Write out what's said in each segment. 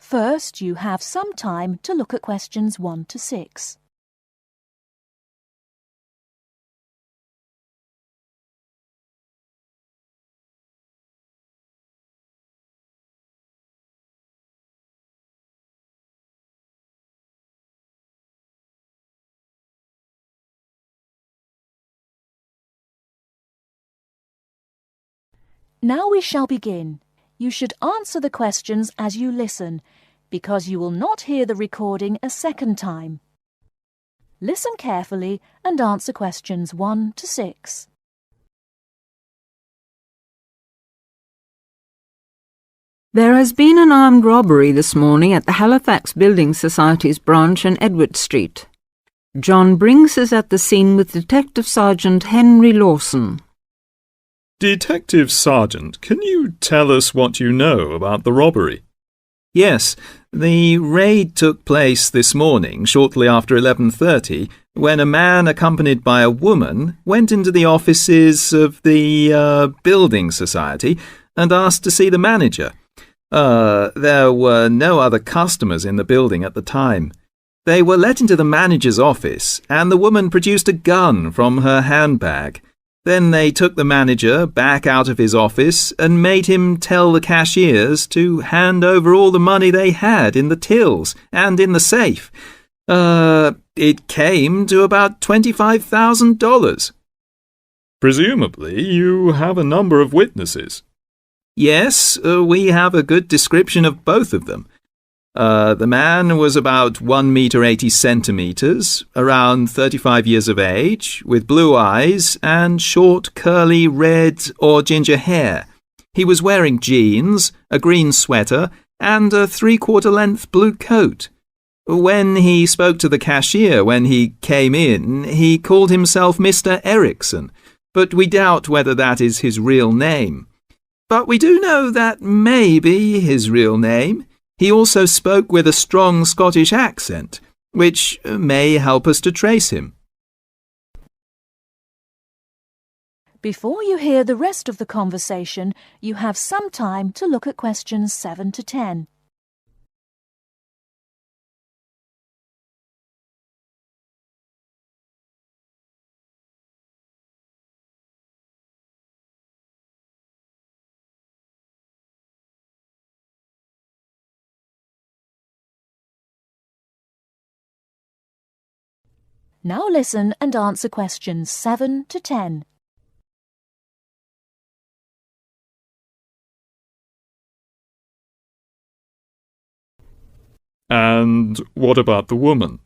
First, you have some time to look at questions 1 to 6. Now we shall begin. You should answer the questions as you listen, because you will not hear the recording a second time. Listen carefully and answer questions 1 to 6. There has been an armed robbery this morning at the Halifax Building Society's branch on Edward Street. John Brinks is at the scene with Detective Sergeant Henry Lawson. Detective Sergeant, can you tell us what you know about the robbery? Yes, the raid took place this morning shortly after 11:30 when a man accompanied by a woman went into the offices of the building society and asked to see the manager. There were no other customers in the building at the time. They were let into the manager's office and the woman produced a gun from her handbag. Then they took the manager back out of his office and made him tell the cashiers to hand over all the money they had in the tills and in the safe. It came to about $25,000. Presumably, you have a number of witnesses. Yes, we have a good description of both of them. The man was about 1 meter 80 centimeters, around 35 years of age, with blue eyes and short curly red or ginger hair. He was wearing jeans, a green sweater, and a 3/4 length blue coat. When he spoke to the cashier when he came in, he called himself Mr. Erickson, but we doubt whether that is his real name. But we do know that may be his real name. He also spoke with a strong Scottish accent, which may help us to trace him. Before you hear the rest of the conversation, you have some time to look at questions 7 to 10. Now listen and answer questions 7 to 10. And what about the woman?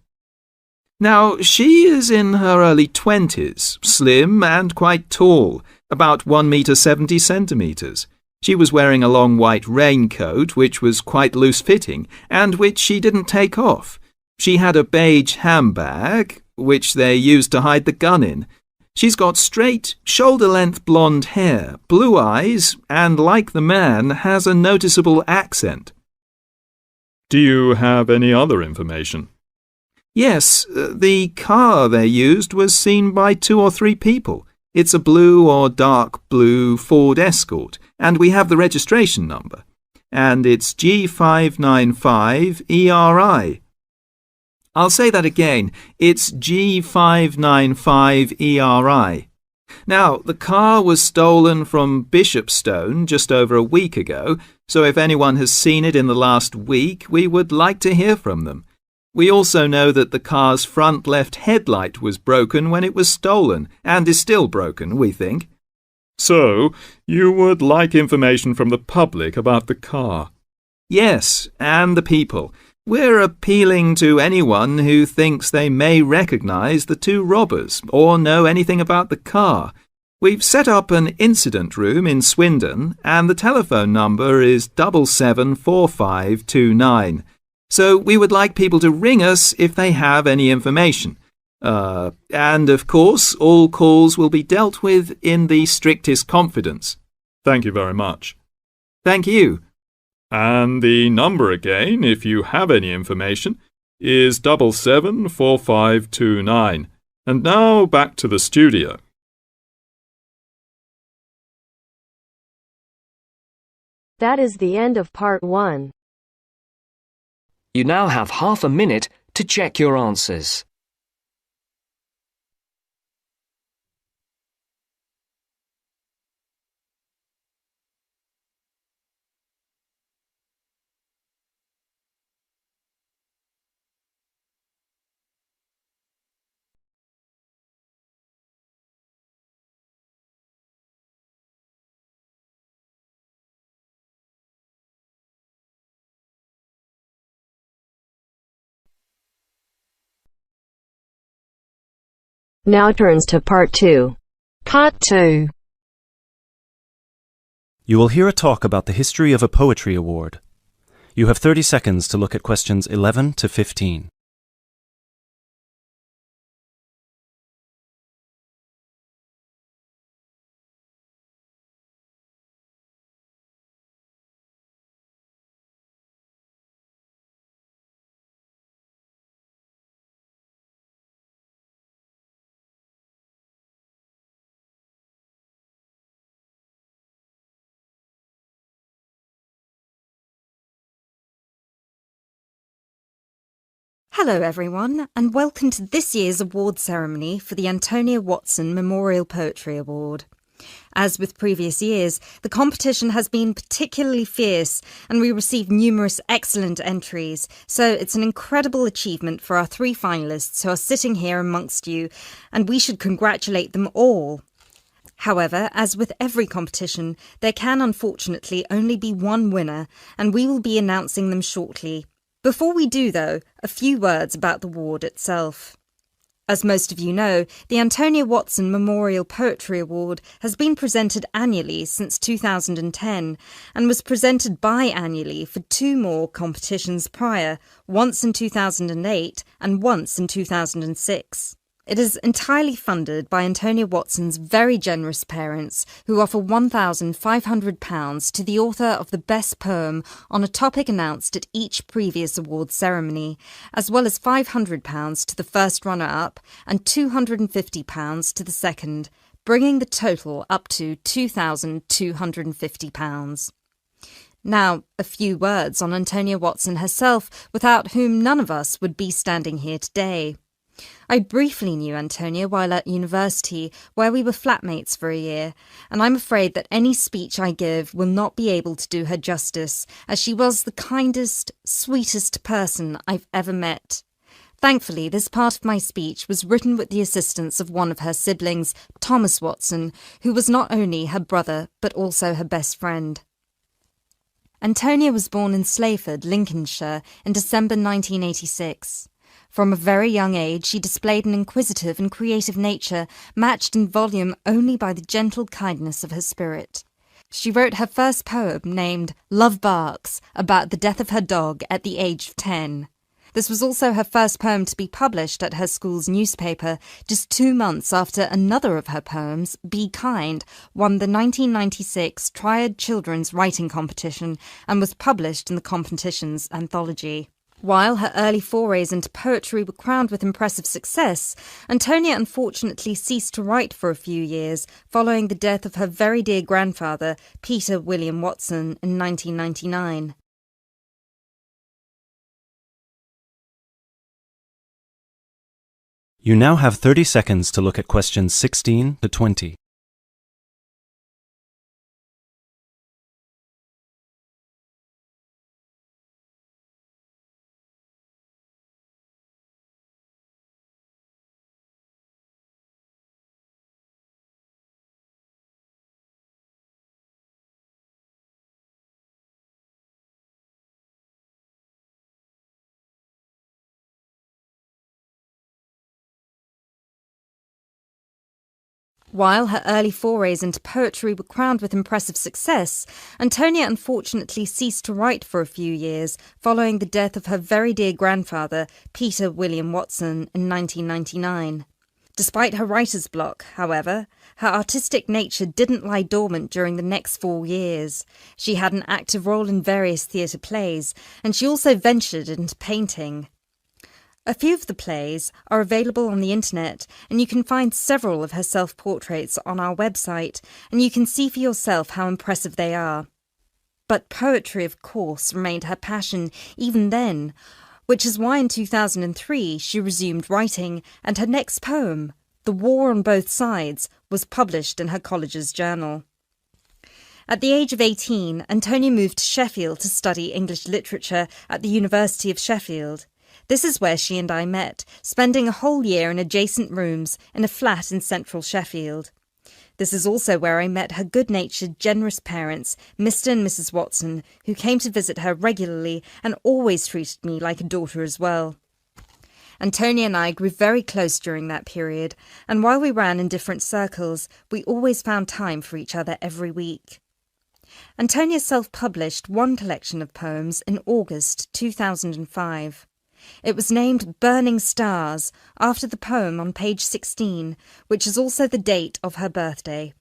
Now, she is in her early 20s, slim and quite tall, about 1 meter 70 centimeters. She was wearing a long white raincoat, which was quite loose-fitting, and which she didn't take off. She had a beige handbag, which they used to hide the gun in. She's got straight, shoulder-length blonde hair, blue eyes, and like the man, has a noticeable accent. Do you have any other information? Yes, the car they used was seen by 2 or 3 people. It's a blue or dark blue Ford Escort, and we have the registration number. And it's G595ERI. I'll say that again. It's G595ERI. Now, the car was stolen from Bishopstone just over a week ago, so if anyone has seen it in the last week, we would like to hear from them. We also know that the car's front left headlight was broken when it was stolen, and is still broken, we think. So, you would like information from the public about the car? Yes, and the people. We're appealing to anyone who thinks they may recognise the 2 robbers or know anything about the car. We've set up an incident room in Swindon and the telephone number is 774529. So we would like people to ring us if they have any information. And of course, all calls will be dealt with in the strictest confidence. Thank you very much. Thank you. And the number again, if you have any information, is 774529. And now back to the studio. That is the end of part 1. You now have half a minute to check your answers. Now turns to Part 2. Part 2. You will hear a talk about the history of a poetry award. You have 30 seconds to look at questions 11 to 15. Hello everyone, and welcome to this year's award ceremony for the Antonia Watson Memorial Poetry Award. As with previous years, the competition has been particularly fierce and we received numerous excellent entries, so it's an incredible achievement for our 3 finalists who are sitting here amongst you, and we should congratulate them all. However, as with every competition, there can unfortunately only be one winner, and we will be announcing them shortly. Before we do, though, a few words about the award itself. As most of you know, the Antonia Watson Memorial Poetry Award has been presented annually since 2010 and was presented biannually for 2 more competitions prior, once in 2008 and once in 2006. It is entirely funded by Antonia Watson's very generous parents, who offer £1,500 to the author of the best poem on a topic announced at each previous award ceremony, as well as £500 to the first runner-up and £250 to the second, bringing the total up to £2,250. Now, a few words on Antonia Watson herself, without whom none of us would be standing here today. I briefly knew Antonia while at university, where we were flatmates for a year, and I'm afraid that any speech I give will not be able to do her justice, as she was the kindest, sweetest person I've ever met. Thankfully, this part of my speech was written with the assistance of one of her siblings, Thomas Watson, who was not only her brother, but also her best friend. Antonia was born in Slayford, Lincolnshire, in December 1986. From a very young age, she displayed an inquisitive and creative nature, matched in volume only by the gentle kindness of her spirit. She wrote her first poem, named Love Barks, about the death of her dog at the age of 10. This was also her first poem to be published at her school's newspaper, just 2 months after another of her poems, Be Kind, won the 1996 Triad Children's Writing Competition and was published in the competition's anthology. While her early forays into poetry were crowned with impressive success, Antonia unfortunately ceased to write for a few years following the death of her very dear grandfather, Peter William Watson, in 1999. You now have 30 seconds to look at questions 16 to 20. While her early forays into poetry were crowned with impressive success, Antonia unfortunately ceased to write for a few years following the death of her very dear grandfather, Peter William Watson, in 1999. Despite her writer's block, however, her artistic nature didn't lie dormant during the next 4 years. She had an active role in various theatre plays, and she also ventured into painting. A few of the plays are available on the internet, and you can find several of her self-portraits on our website, and you can see for yourself how impressive they are. But poetry, of course, remained her passion even then, which is why in 2003 she resumed writing, and her next poem, The War on Both Sides, was published in her college's journal. At the age of 18, Antonia moved to Sheffield to study English literature at the University of Sheffield. This is where she and I met, spending a whole year in adjacent rooms in a flat in central Sheffield. This is also where I met her good-natured, generous parents, Mr. and Mrs. Watson, who came to visit her regularly and always treated me like a daughter as well. Antonia and I grew very close during that period, and while we ran in different circles, we always found time for each other every week. Antonia self-published one collection of poems in August 2005. It was named Burning Stars, after the poem on page 16, which is also the date of her birthday.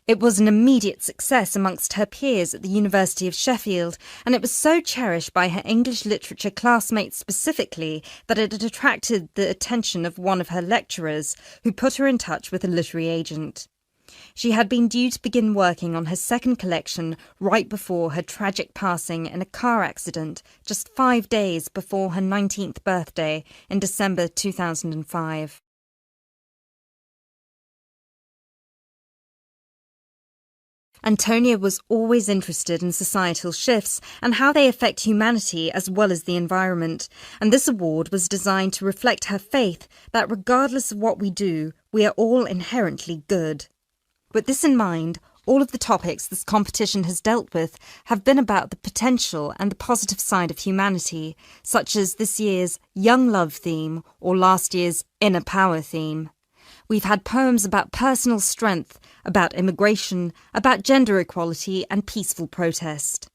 It was an immediate success amongst her peers at the University of Sheffield, and it was so cherished by her English literature classmates specifically that it had attracted the attention of one of her lecturers, who put her in touch with a literary agent. She had been due to begin working on her second collection right before her tragic passing in a car accident just 5 days before her 19th birthday in December 2005. Antonia was always interested in societal shifts and how they affect humanity as well as the environment, and this award was designed to reflect her faith that regardless of what we do, we are all inherently good. With this in mind, all of the topics this competition has dealt with have been about the potential and the positive side of humanity, such as this year's Young Love theme or last year's Inner Power theme. We've had poems about personal strength, about immigration, about gender equality and peaceful protest.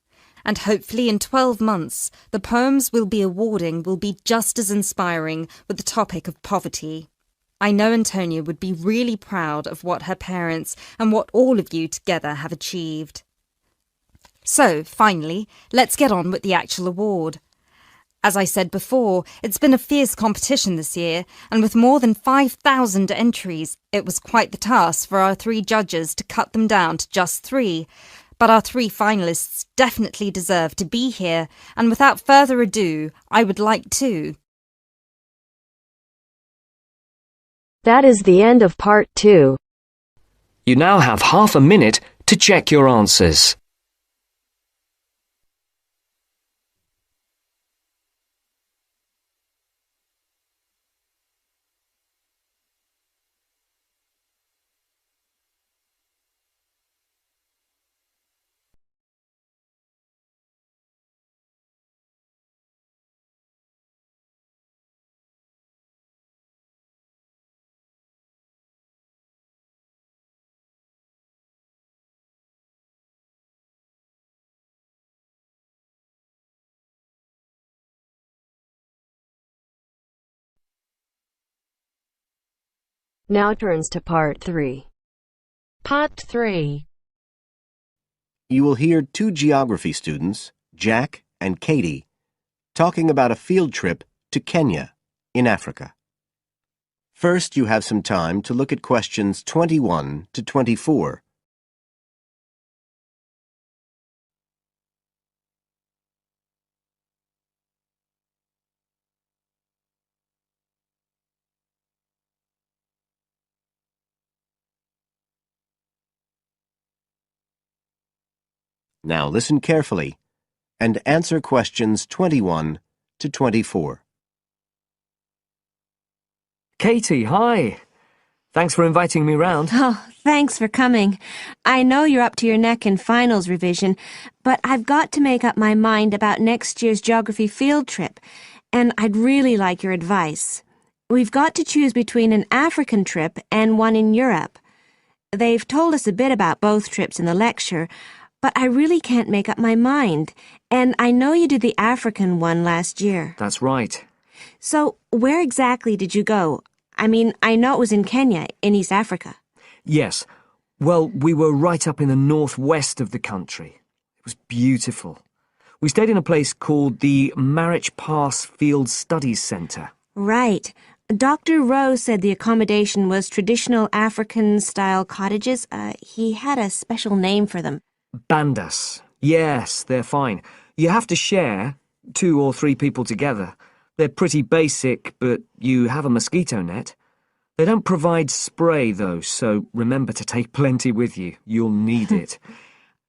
And hopefully in 12 months, the poems we'll be awarding will be just as inspiring with the topic of poverty. I know Antonia would be really proud of what her parents and what all of you together have achieved. So, finally, let's get on with the actual award. As I said before, it's been a fierce competition this year, and with more than 5,000 entries, it was quite the task for our 3 judges to cut them down to just 3. But our 3 finalists definitely deserve to be here, and without further ado, I would like to... That is the end of part 2. You now have half a minute to check your answers. Now turns to part 3. Part 3. You will hear 2 geography students, Jack and Katie, talking about a field trip to Kenya in Africa. First, you have some time to look at questions 21 to 24. Now listen carefully and answer questions 21 to 24. Katie, hi. Thanks for inviting me round. Oh, thanks for coming. I know you're up to your neck in finals revision, but I've got to make up my mind about next year's geography field trip, and I'd really like your advice. We've got to choose between an African trip and one in Europe. They've told us a bit about both trips in the lecture, but I really can't make up my mind, and I know you did the African one last year. That's right. So, where exactly did you go? I mean, I know it was in Kenya, in East Africa. Yes. Well, we were right up in the northwest of the country. It was beautiful. We stayed in a place called the Marich Pass Field Studies Centre. Right. Dr. Rose said the accommodation was traditional African-style cottages. He had a special name for them. Bandas. Yes, they're fine. You have to share, 2 or 3 people together. They're pretty basic, but you have a mosquito net. They don't provide spray, though, so remember to take plenty with you. You'll need it.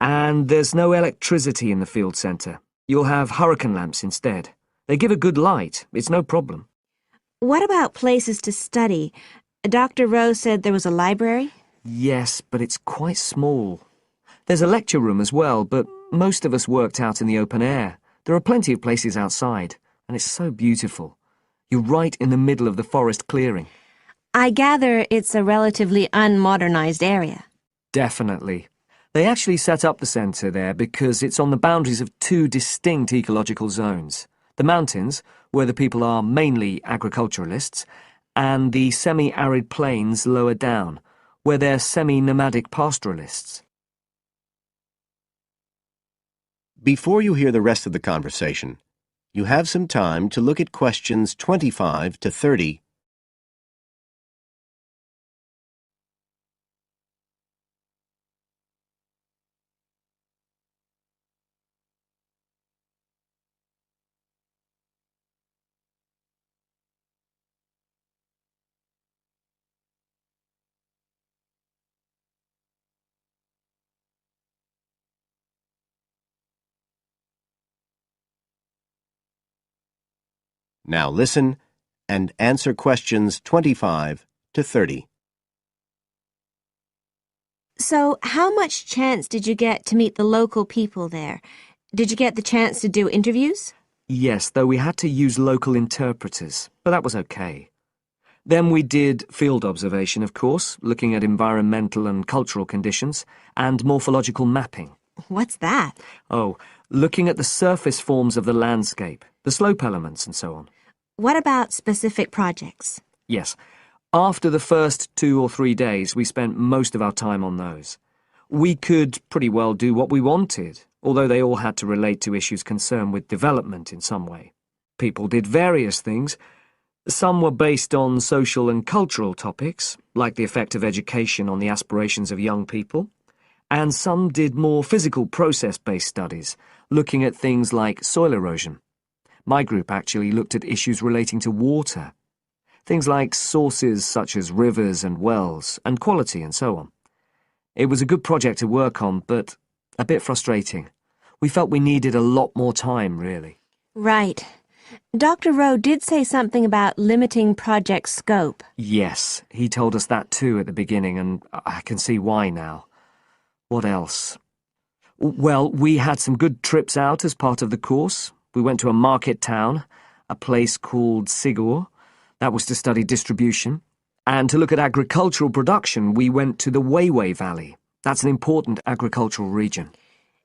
And there's no electricity in the field centre. You'll have hurricane lamps instead. They give a good light. It's no problem. What about places to study? Dr. Rowe said there was a library? Yes, but it's quite small. There's a lecture room as well, but most of us worked out in the open air. There are plenty of places outside, and it's so beautiful. You're right in the middle of the forest clearing. I gather it's a relatively unmodernized area. Definitely. They actually set up the centre there because it's on the boundaries of 2 distinct ecological zones. The mountains, where the people are mainly agriculturalists, and the semi-arid plains lower down, where they're semi-nomadic pastoralists. Before you hear the rest of the conversation, you have some time to look at questions 25 to 30. Now listen and answer questions 25 to 30. So, how much chance did you get to meet the local people there? Did you get the chance to do interviews? Yes, though we had to use local interpreters, but that was okay. Then we did field observation, of course, looking at environmental and cultural conditions, and morphological mapping. What's that? Oh, looking at the surface forms of the landscape, the slope elements and so on. What about specific projects? Yes. After the first 2 or 3 days, we spent most of our time on those. We could pretty well do what we wanted, although they all had to relate to issues concerned with development in some way. People did various things. Some were based on social and cultural topics, like the effect of education on the aspirations of young people, and some did more physical process-based studies, looking at things like soil erosion. My group actually looked at issues relating to water, things like sources such as rivers and wells, and quality and so on. It was a good project to work on, but a bit frustrating. We felt we needed a lot more time, really. Right. Dr. Rowe did say something about limiting project scope. Yes, he told us that too at the beginning, and I can see why now. What else? Well, we had some good trips out as part of the course. We went to a market town, a place called Sigur. That was to study distribution. And to look at agricultural production, we went to the Weiwei Valley. That's an important agricultural region.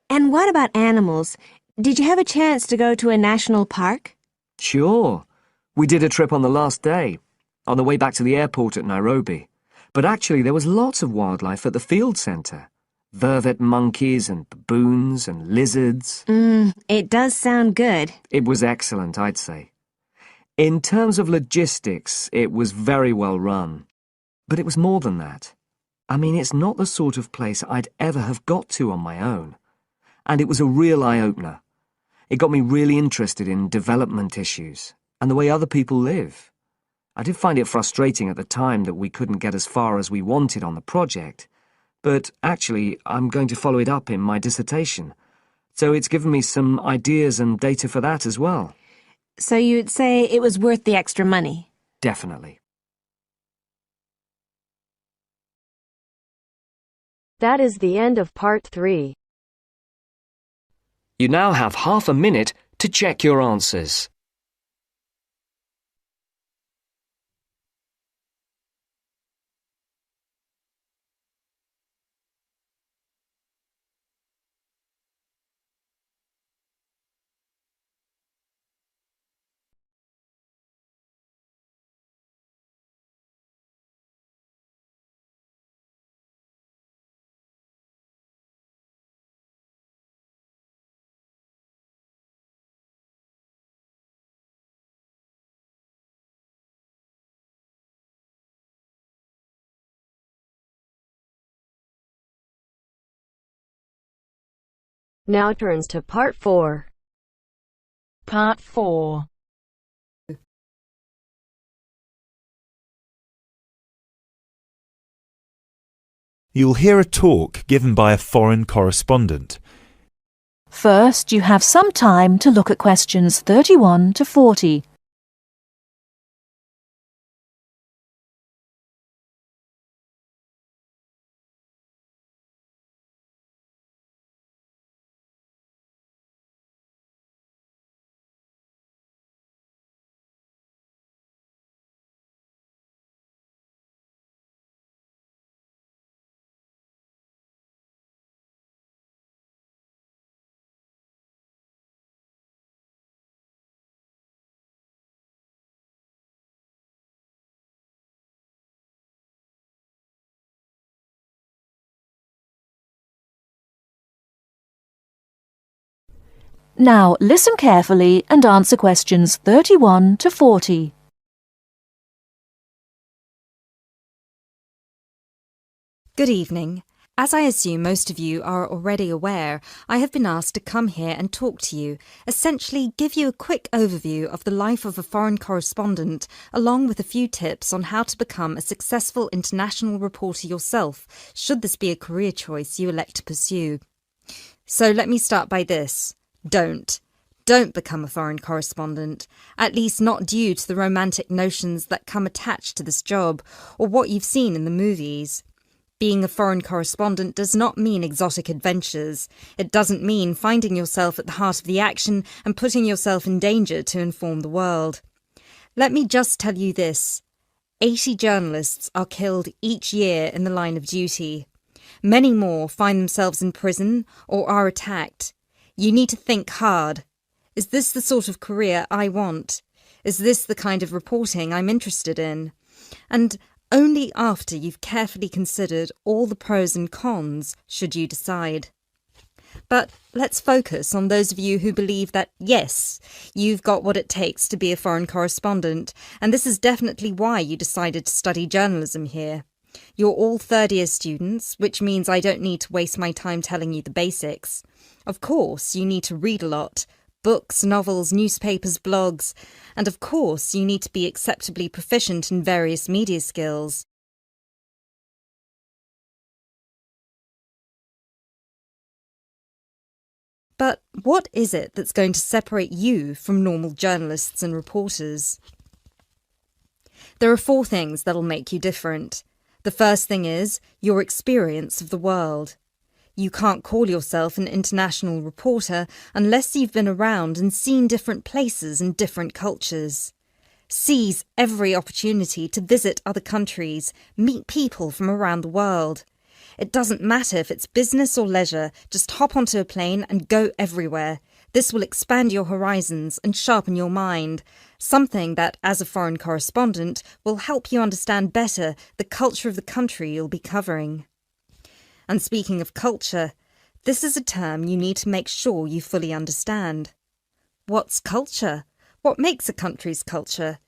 And what about animals? Did you have a chance to go to a national park? Sure. We did a trip on the last day, on the way back to the airport at Nairobi. But actually there was lots of wildlife at the field centre. Vervet monkeys and baboons and lizards. It does sound good. It was excellent, I'd say. In terms of logistics, it was very well run. But it was more than that. I mean, it's not the sort of place I'd ever have got to on my own. And it was a real eye-opener. It got me really interested in development issues and the way other people live. I did find it frustrating at the time that we couldn't get as far as we wanted on the project, but actually I'm going to follow it up in my dissertation, so it's given me some ideas and data for that as well. So you'd say it was worth the extra money? Definitely. That is the end of part 3. You now have half a minute to check your answers. Now turns to Part 4. Part 4. You'll hear a talk given by a foreign correspondent. First, you have some time to look at questions 31 to 40. Now listen carefully and answer questions 31 to 40. Good evening. As I assume most of you are already aware, I have been asked to come here and talk to you, essentially give you a quick overview of the life of a foreign correspondent, along with a few tips on how to become a successful international reporter yourself, should this be a career choice you elect to pursue. So let me start by this. Don't become a foreign correspondent, at least not due to the romantic notions that come attached to this job, or what you've seen in the movies. Being a foreign correspondent does not mean exotic adventures. It doesn't mean finding yourself at the heart of the action and putting yourself in danger to inform the world. Let me just tell you this. 80 journalists are killed each year in the line of duty. Many more find themselves in prison or are attacked. You need to think hard. Is this the sort of career I want? Is this the kind of reporting I'm interested in? And only after you've carefully considered all the pros and cons should you decide. But let's focus on those of you who believe that, yes, you've got what it takes to be a foreign correspondent, and this is definitely why you decided to study journalism here. You're all third-year students, which means I don't need to waste my time telling you the basics. Of course, you need to read a lot. Books, novels, newspapers, blogs, and of course you need to be acceptably proficient in various media skills. But what is it that's going to separate you from normal journalists and reporters? There are 4 things that'll make you different. The first thing is your experience of the world. You can't call yourself an international reporter unless you've been around and seen different places and different cultures. Seize every opportunity to visit other countries, meet people from around the world. It doesn't matter if it's business or leisure, just hop onto a plane and go everywhere. This will expand your horizons and sharpen your mind, something that, as a foreign correspondent, will help you understand better the culture of the country you'll be covering. And speaking of culture, this is a term you need to make sure you fully understand. What's culture? What makes a country's culture?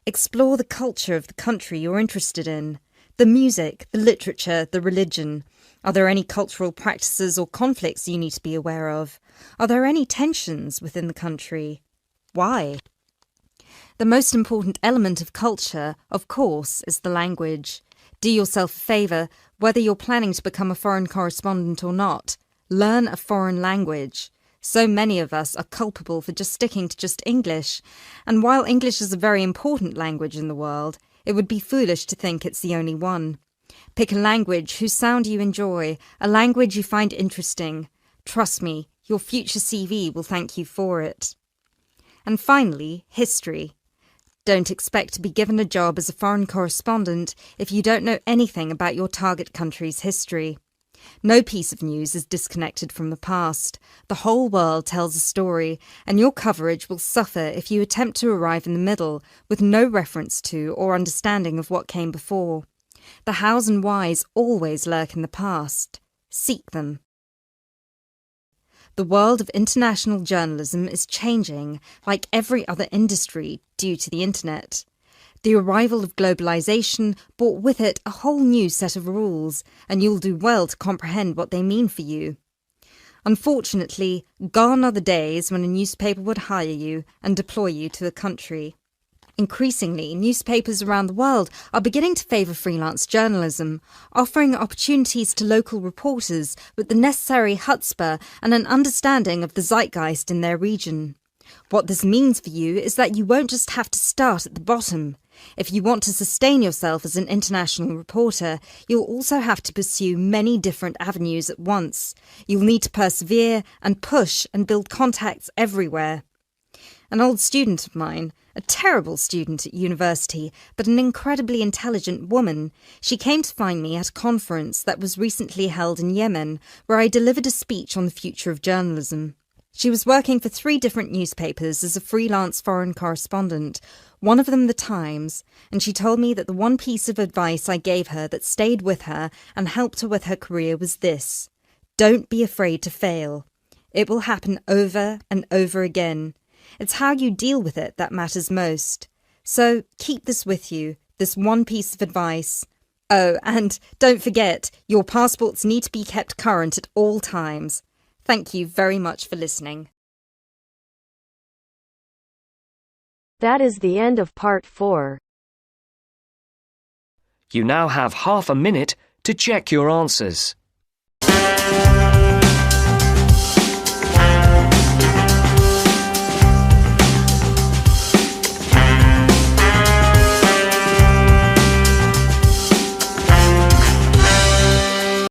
Explore the culture of the country you're interested in. The music, the literature, the religion. Are there any cultural practices or conflicts you need to be aware of? Are there any tensions within the country? Why? The most important element of culture, of course, is the language. Do yourself a favour, whether you're planning to become a foreign correspondent or not. Learn a foreign language. So many of us are culpable for just sticking to just English, and while English is a very important language in the world, it would be foolish to think it's the only one. Pick a language whose sound you enjoy, a language you find interesting. Trust me, your future CV will thank you for it. And finally, history. Don't expect to be given a job as a foreign correspondent if you don't know anything about your target country's history. No piece of news is disconnected from the past. The whole world tells a story, and your coverage will suffer if you attempt to arrive in the middle with no reference to or understanding of what came before. The hows and whys always lurk in the past. Seek them. The world of international journalism is changing, like every other industry, due to the internet. The arrival of globalization brought with it a whole new set of rules, and you'll do well to comprehend what they mean for you. Unfortunately, gone are the days when a newspaper would hire you and deploy you to a country. Increasingly, newspapers around the world are beginning to favour freelance journalism, offering opportunities to local reporters with the necessary chutzpah and an understanding of the zeitgeist in their region. What this means for you is that you won't just have to start at the bottom. If you want to sustain yourself as an international reporter, you'll also have to pursue many different avenues at once. You'll need to persevere and push and build contacts everywhere. An old student of mine, a terrible student at university, but an incredibly intelligent woman, she came to find me at a conference that was recently held in Yemen, where I delivered a speech on the future of journalism. She was working for 3 different newspapers as a freelance foreign correspondent, one of them The Times, and she told me that the one piece of advice I gave her that stayed with her and helped her with her career was this: don't be afraid to fail. It will happen over and over again. It's how you deal with it that matters most. So keep this with you, this one piece of advice. Oh, and don't forget, your passports need to be kept current at all times. Thank you very much for listening. That is the end of part 4. You now have half a minute to check your answers.